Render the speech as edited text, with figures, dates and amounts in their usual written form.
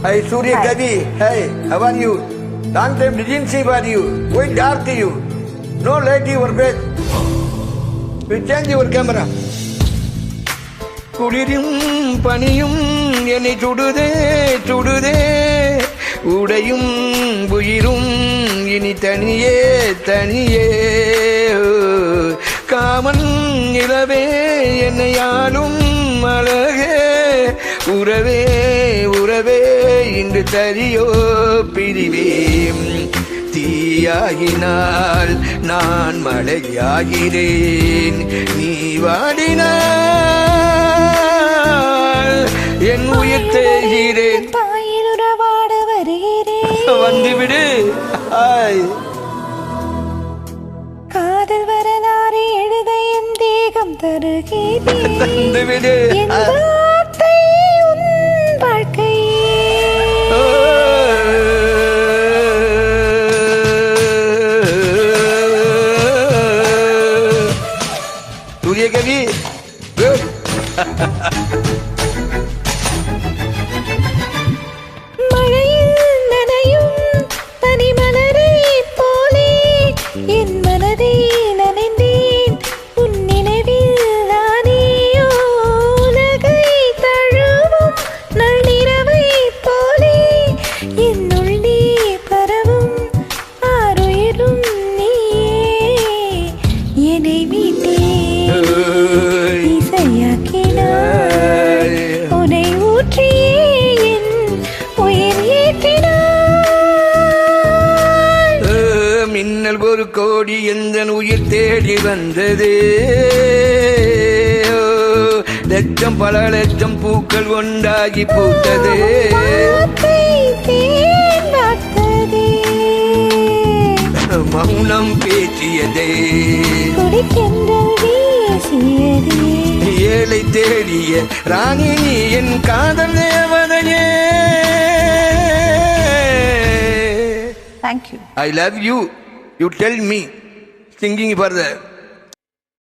Hi, Surya Kavi. Hi, how are you? Long time didn't see about you. Why dark to you? No light your face. We change your camera. குளிரும் பனியும் என்னை சுடுதே சுடுதே உடையும் உயிரும் இனி தனியே தனியே common நிலவே என்னை ஆளும் அழகே உறவே உறவே இன்று தரியோ பிரிவே தீயாகினால் நான் மழையாகிறேன் நீ வாடினால் என் உயிர் தேகிறேன் பாயிலுறவாட வருகிறேன் வந்துவிடு காதல் வரலாறு எழுத என் தேகம் தருகிறேன் வந்துவிடு என் வார்த்தை உன் வாழ்க்கை Surya Kavi, good. மழையில் நனையும் பனிமலரை போலே என் மனதை நனைந்தேன் உன் நினைவில் நானே உலகை தழுவும் நள்ளிரவை போலே என்னுள் நீ பரவும் ஆறுயிரும் நீயே என்னை மீட்டே இசையாக்கினாய் உன்னை ஊற்றியே என் உயிர் ஏற்றினாய் மின்னல் ஒரு கோடி எந்த உயிர் தேடி வந்தது லட்சம் பல லட்சம் பூக்கள் ஒன்றாகி பூத்தது வார்த்தை தேன் வார்த்ததே மௌனம் பேசியதே குடிக்கென்றல் வீசியதே ஏழை தேடிய ராணி நீ என் காதல் தேவதையே Thank you. I love you. You tell me. Singing further.